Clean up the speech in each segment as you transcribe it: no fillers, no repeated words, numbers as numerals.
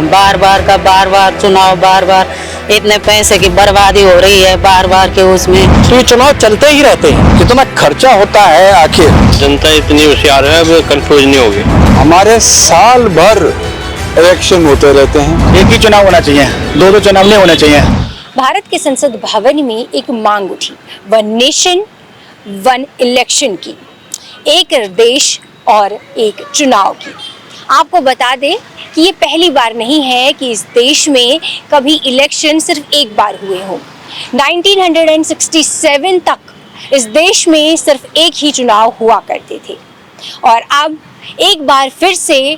बार बार चुनाव, बार बार इतने पैसे की बर्बादी हो रही है बार बार के उसमें। तो ये चुनाव चलते ही रहते हैं, कितना खर्चा होता है आखिर। जनता इतनी होशियार है, अब कंफ्यूज नहीं होगी। हमारे साल भर इलेक्शन होते रहते हैं। एक ही चुनाव होना चाहिए, दो चुनाव नहीं होने चाहिए। भारत के संसद भवन में एक मांग उठी, वन नेशन वन इलेक्शन की, एक देश और एक चुनाव की। आपको बता दें कि ये पहली बार नहीं है कि इस देश में कभी इलेक्शन सिर्फ एक बार हुए हों। 1967 तक इस देश में सिर्फ एक ही चुनाव हुआ करते थे और अब एक बार फिर से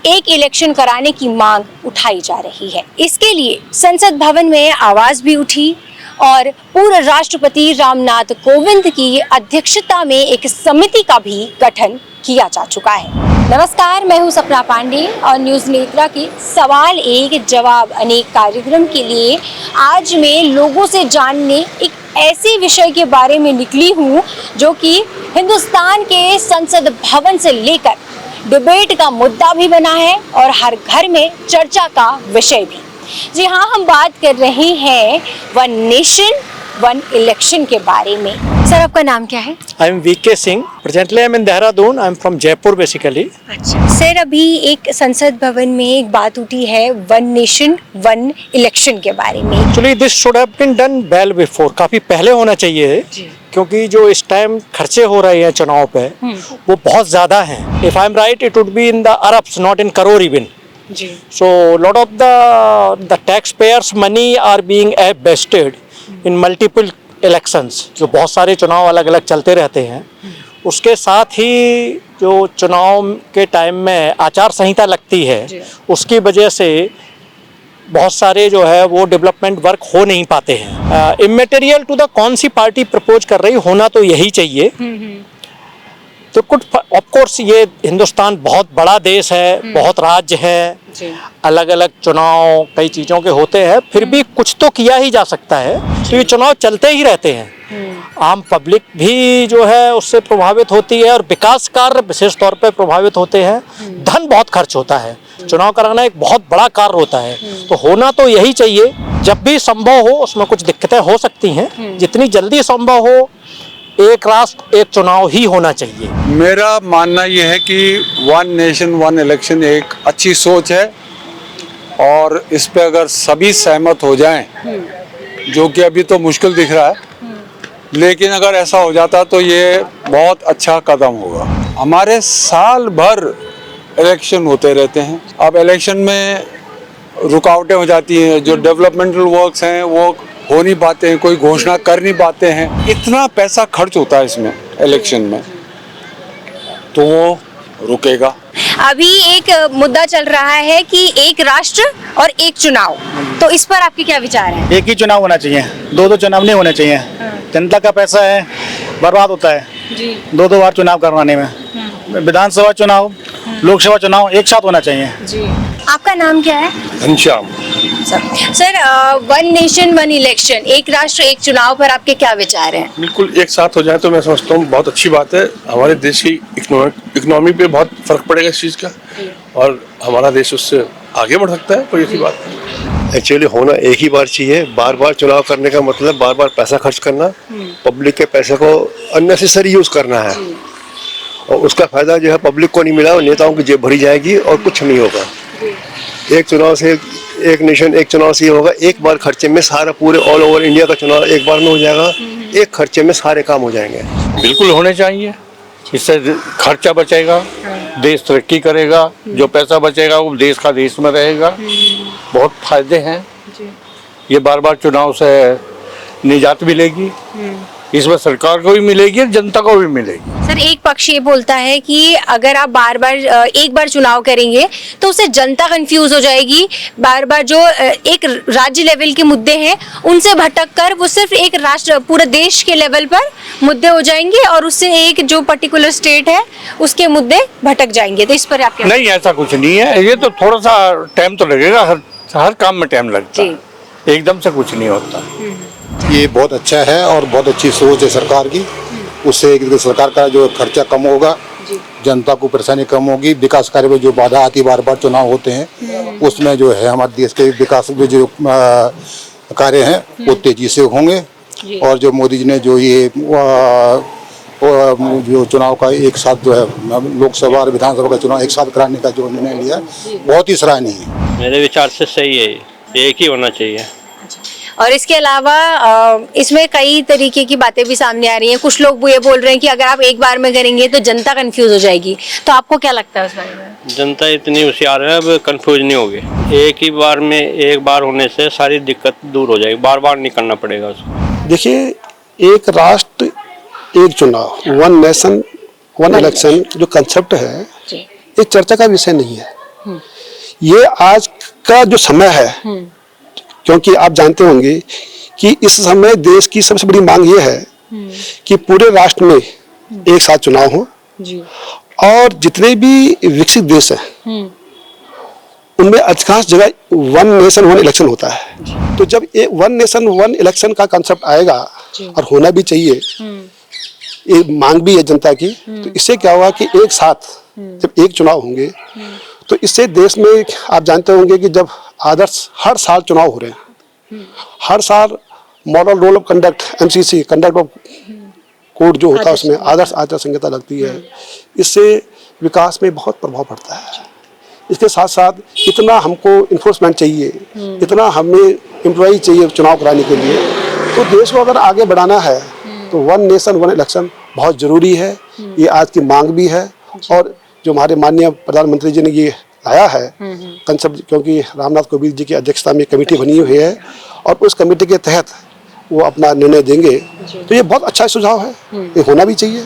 एक इलेक्शन कराने की मांग उठाई जा रही है। इसके लिए संसद भवन में आवाज भी उठी और पूर्व राष्ट्रपति रामनाथ कोविंद की अध्यक्षता में एक समिति का भी गठन किया जा चुका है। नमस्कार, मैं हूं सपना पांडे और न्यूज नेत्रा के सवाल एक जवाब अनेक कार्यक्रम के लिए आज मैं लोगों से जानने एक ऐसे विषय के बारे में निकली हूं जो कि हिंदुस्तान के संसद भवन से लेकर डिबेट का मुद्दा भी बना है और हर घर में चर्चा का विषय भी। जी हाँ, हम बात कर रहे हैं वन नेशन वन इलेक्शन के बारे में। सर, आपका नाम क्या है? I am VK Singh, presently I am in Dehradun, I am from Jaipur basically. अच्छा सर, अभी एक संसद भवन में एक बात उठी है वन नेशन वन इलेक्शन के बारे में। Actually this should have been done well before, काफी पहले होना चाहिए क्योंकि जो इस टाइम खर्चे हो रहे हैं चुनाव पे वो बहुत ज्यादा हैं। If I am right it would be in the Arabs, not in crore even. So lot of the taxpayers money are being invested in multiple elections, जो बहुत सारे चुनाव अलग अलग चलते रहते हैं। उसके साथ ही जो चुनाव के टाइम में आचार संहिता लगती है उसकी वजह से बहुत सारे जो है वो डेवलपमेंट वर्क हो नहीं पाते हैं। इमैटेरियल टू द कौन सी पार्टी प्रपोज कर रही, होना तो यही चाहिए। तो कुछ ऑफ कोर्स ये हिंदुस्तान बहुत बड़ा देश है, बहुत राज्य है, अलग अलग चुनाव कई चीज़ों के होते हैं, फिर भी कुछ तो किया ही जा सकता है। तो ये चुनाव चलते ही रहते हैं, आम पब्लिक भी जो है उससे प्रभावित होती है और विकास कार्य विशेष तौर पे प्रभावित होते हैं। धन बहुत खर्च होता है, चुनाव कराना एक बहुत बड़ा कार्य होता है, तो होना तो यही चाहिए। जब भी संभव हो, उसमें कुछ दिक्कतें हो सकती हैं, जितनी जल्दी संभव हो एक राष्ट्र एक चुनाव ही होना चाहिए। मेरा मानना यह है कि वन नेशन वन इलेक्शन एक अच्छी सोच है और इस पे अगर सभी सहमत हो जाएं, जो कि अभी तो मुश्किल दिख रहा है, लेकिन अगर ऐसा हो जाता तो ये बहुत अच्छा कदम होगा। हमारे साल भर इलेक्शन होते रहते हैं, अब इलेक्शन में रुकावटें हो जाती हैं, जो डेवलपमेंटल वर्क्स हैं वो हो नहीं पाते हैं, कोई घोषणा कर नहीं पाते हैं। इतना पैसा खर्च होता है इसमें इलेक्शन में, तो वो रुकेगा। अभी एक मुद्दा चल रहा है कि एक राष्ट्र और एक चुनाव, तो इस पर आपके क्या विचार हैं? एक ही चुनाव होना चाहिए, दो चुनाव नहीं होने चाहिए। जनता का पैसा है, बर्बाद होता है जी। दो बार चुनाव करवाने में। विधानसभा चुनाव, लोकसभा चुनाव एक साथ होना चाहिए जी। आपका नाम क्या है? Ghanshyam. Sir, one nation one election, एक राष्ट्र एक चुनाव पर आपके क्या विचार हैं? बिल्कुल एक साथ हो जाए तो मैं समझता हूँ बहुत अच्छी बात है। हमारे देश की इकोनॉमी पे बहुत फर्क पड़ेगा इस चीज़ का और हमारा देश उससे आगे बढ़ सकता है, कोई ऐसी बात नहीं। एक्चुअली होना एक ही बार चाहिए। बार बार चुनाव करने का मतलब बार बार पैसा खर्च करना, पब्लिक के पैसे को अननेसेसरी यूज करना है और उसका फायदा जो है पब्लिक को नहीं मिला, नेताओं की जेब भरी जाएगी और कुछ नहीं होगा। एक चुनाव से, एक नेशन एक चुनाव से ये होगा, एक बार खर्चे में सारा पूरे ऑल ओवर इंडिया का चुनाव एक बार में हो जाएगा, एक खर्चे में सारे काम हो जाएंगे। बिल्कुल होने चाहिए, इससे खर्चा बचेगा, देश तरक्की करेगा, जो पैसा बचेगा वो देश का देश में रहेगा, बहुत फायदे हैं। ये बार बार चुनाव से निजात मिलेगी, इसमें सरकार को भी मिलेगी, जनता को भी मिलेगी। सर, एक पक्ष ये बोलता है कि अगर आप बार बार एक बार चुनाव करेंगे तो उससे जनता कंफ्यूज हो जाएगी, बार बार जो एक राज्य लेवल के मुद्दे हैं उनसे भटक कर वो सिर्फ एक राष्ट्र पूरे देश के लेवल पर मुद्दे हो जाएंगे और उससे एक जो पर्टिकुलर स्टेट है उसके मुद्दे भटक जाएंगे। तो इस पर आप क्या? नहीं, ऐसा कुछ नहीं है, ये तो थोड़ा सा टाइम तो लगेगा, हर काम में टाइम लगता है, एकदम से कुछ नहीं होता। ये बहुत अच्छा है और बहुत अच्छी सोच है सरकार की, उससे सरकार का जो खर्चा कम होगा जनता को परेशानी कम होगी, विकास कार्य में जो बाधा आती बार बार चुनाव होते हैं उसमें जो है हमारे देश के विकास में जो कार्य हैं वो तेजी से होंगे। और जो मोदी जी ने जो ये जो चुनाव का एक साथ जो है लोकसभा और विधानसभा का चुनाव एक साथ कराने का जो निर्णय लिया बहुत ही सराहनीय है। मेरे विचार से सही है, एक ही होना चाहिए। और इसके अलावा इसमें कई तरीके की बातें भी सामने आ रही हैं। कुछ लोग ये बोल रहे हैं कि अगर आप एक बार में करेंगे तो जनता कंफ्यूज हो जाएगी, तो आपको क्या लगता है उस बारे में? जनता इतनी होशियार है, अब कंफ्यूज नहीं होगी। एक ही बार में, एक बार होने से सारी दिक्कत दूर हो जाएगी, बार बार नहीं करना पड़ेगा उसको। देखिए, एक राष्ट्र एक चुनाव, वन नेशन वन इलेक्शन जो कंसेप्ट है ये चर्चा का विषय नहीं है। ये आज का जो समय है, क्योंकि आप जानते होंगे कि इस समय देश की सबसे बड़ी मांग ये है कि पूरे राष्ट्र में एक साथ चुनाव हो और जितने भी विकसित देश हैं उनमें अधिकांश जगह वन नेशन वन इलेक्शन होता है। तो जब ये वन नेशन वन इलेक्शन का कंसेप्ट आएगा, और होना भी चाहिए, ये मांग भी है जनता की, तो इससे क्या होगा कि एक साथ जब एक चुनाव होंगे तो इससे देश में आप जानते होंगे कि जब आदर्श हर साल चुनाव हो रहे हैं, हर साल model role of conduct MCC conduct of code जो होता है उसमें आदर्श आचार संहिता लगती है। इससे विकास में बहुत प्रभाव पड़ता है। इसके साथ साथ इतना हमको इन्फोर्समेंट चाहिए, इतना हमें एम्प्लॉय चाहिए चुनाव कराने के लिए। तो देश को अगर आगे बढ़ाना है तो वन नेशन वन इलेक्शन बहुत जरूरी है। ये आज की मांग भी है और जो हमारे माननीय प्रधानमंत्री जी ने ये लाया है कंसेप्ट, क्योंकि रामनाथ कोविंद जी की अध्यक्षता में कमेटी बनी हुई है और उस कमेटी के तहत वो अपना निर्णय देंगे, तो ये बहुत अच्छा सुझाव है, ये होना भी चाहिए।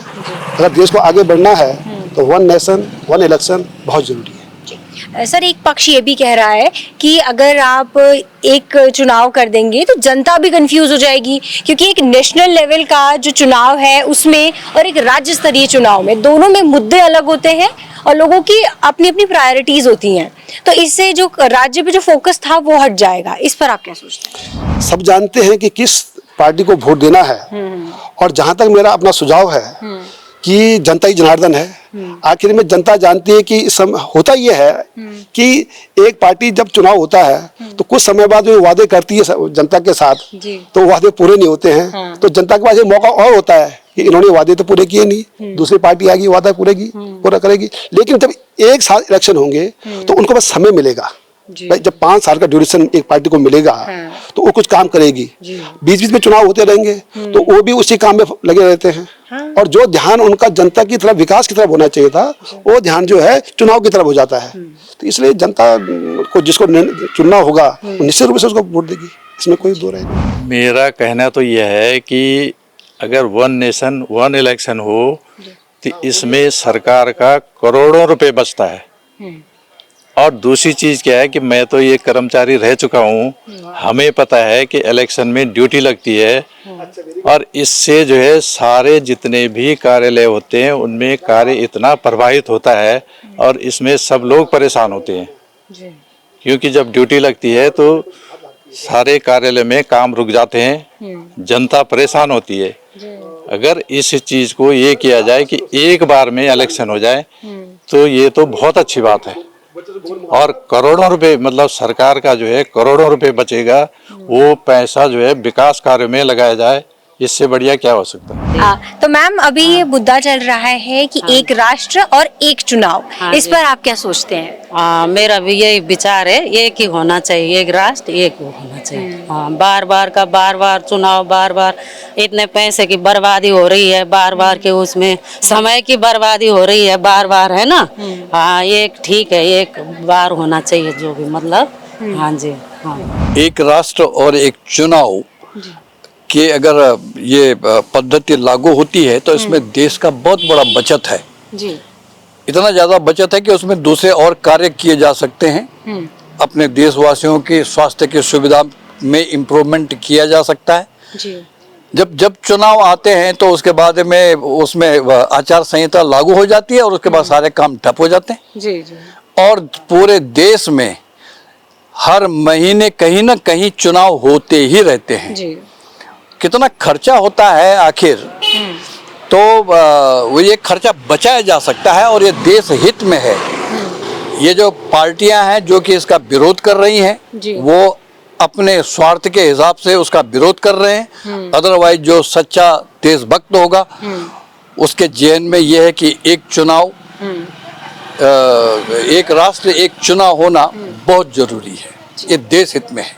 अगर देश को आगे बढ़ना है तो वन नेशन वन इलेक्शन बहुत जरूरी है। सर, एक पक्ष ये भी कह रहा है कि अगर आप एक चुनाव कर देंगे तो जनता भी कंफ्यूज हो जाएगी, क्योंकि एक नेशनल लेवल का जो चुनाव है उसमें और एक राज्य स्तरीय चुनाव में दोनों में मुद्दे अलग होते हैं और लोगों की अपनी अपनी प्रायोरिटीज होती हैं। तो इससे जो राज्य पे जो फोकस था वो हट जाएगा। इस पर आप क्या सोचते हैं? सब जानते हैं कि किस पार्टी को वोट देना है, और जहां तक मेरा अपना सुझाव है कि जनता ही जनार्दन है। आखिर में जनता जानती है कि होता ये है कि एक पार्टी जब चुनाव होता है तो कुछ समय बाद वो वादे करती है जनता के साथ, तो वादे पूरे नहीं होते हैं। तो जनता के पास ये मौका और होता है कि इन्होंने वादे तो पूरे किए नहीं, दूसरी पार्टी आएगी वादा पूरा करेगी। लेकिन जब एक साल इलेक्शन होंगे तो उनको बस समय मिलेगा। भाई जब 5 साल का ड्यूरेशन एक पार्टी को मिलेगा तो वो कुछ काम करेगी। बीच बीच में चुनाव होते रहेंगे तो वो भी उसी काम में लगे रहते हैं। और जो ध्यान उनका जनता की तरफ, विकास की तरफ होना चाहिए था, वो ध्यान जो है चुनाव की तरफ हो जाता है। तो इसलिए जनता को जिसको चुनना होगा निश्चित रूप से उसको वोट देगी, इसमें कोई दो राय नहीं। मेरा कहना तो यह है कि अगर वन नेशन वन इलेक्शन हो तो इसमें सरकार का करोड़ों रुपए बचता है। और दूसरी चीज क्या है कि मैं तो ये कर्मचारी रह चुका हूँ, हमें पता है कि इलेक्शन में ड्यूटी लगती है और इससे जो है सारे जितने भी कार्यालय होते हैं उनमें कार्य इतना प्रभावित होता है और इसमें सब लोग परेशान होते हैं, क्योंकि जब ड्यूटी लगती है तो सारे कार्यालय में काम रुक जाते हैं, जनता परेशान होती है। अगर इस चीज को ये किया जाए कि एक बार में इलेक्शन हो जाए तो ये तो बहुत अच्छी बात है और करोड़ों रुपए, मतलब सरकार का जो है करोड़ों रुपए बचेगा, वो पैसा जो है विकास कार्य में लगाया जाए, इससे बढ़िया क्या हो सकता है। तो मैम, अभी ये मुद्दा चल रहा है कि एक राष्ट्र और एक चुनाव, इस पर आप क्या सोचते हैं? मेरा भी यही विचार है, एक ही होना चाहिए, एक राष्ट्र एक होना चाहिए। बार बार चुनाव, बार बार इतने पैसे की बर्बादी हो रही है, बार बार के उसमें समय की बर्बादी हो रही है, बार बार, है ना। हाँ, एक ठीक है, एक बार होना चाहिए जो भी, मतलब। हाँ जी, हाँ। एक राष्ट्र और एक चुनाव कि अगर ये पद्धति लागू होती है तो इसमें देश का बहुत बड़ा बचत है जी। इतना ज्यादा बचत है कि उसमें दूसरे और कार्य किए जा सकते हैं। अपने देशवासियों के स्वास्थ्य की सुविधा में इम्प्रूवमेंट किया जा सकता है जी। जब चुनाव आते हैं तो उसके बाद में उसमें आचार संहिता लागू हो जाती है और उसके बाद सारे काम ठप हो जाते हैं जी, जी। और पूरे देश में हर महीने कहीं ना कहीं चुनाव होते ही रहते हैं जी। कितना खर्चा होता है आखिर, तो तो वो ये खर्चा बचाया जा सकता है और ये देश हित में है। ये जो पार्टियां हैं जो कि इसका विरोध कर रही हैं वो अपने स्वार्थ के हिसाब से उसका विरोध कर रहे हैं। अदरवाइज जो सच्चा देशभक्त होगा उसके जेहन में ये है कि एक चुनाव, एक राष्ट्र एक चुनाव होना बहुत जरूरी है, ये देश हित में है।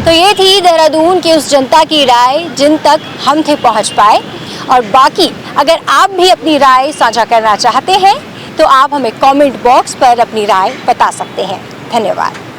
तो ये थी देहरादून की उस जनता की राय जिन तक हम थे पहुंच पाए। और बाकी अगर आप भी अपनी राय साझा करना चाहते हैं तो आप हमें कमेंट बॉक्स पर अपनी राय बता सकते हैं। धन्यवाद।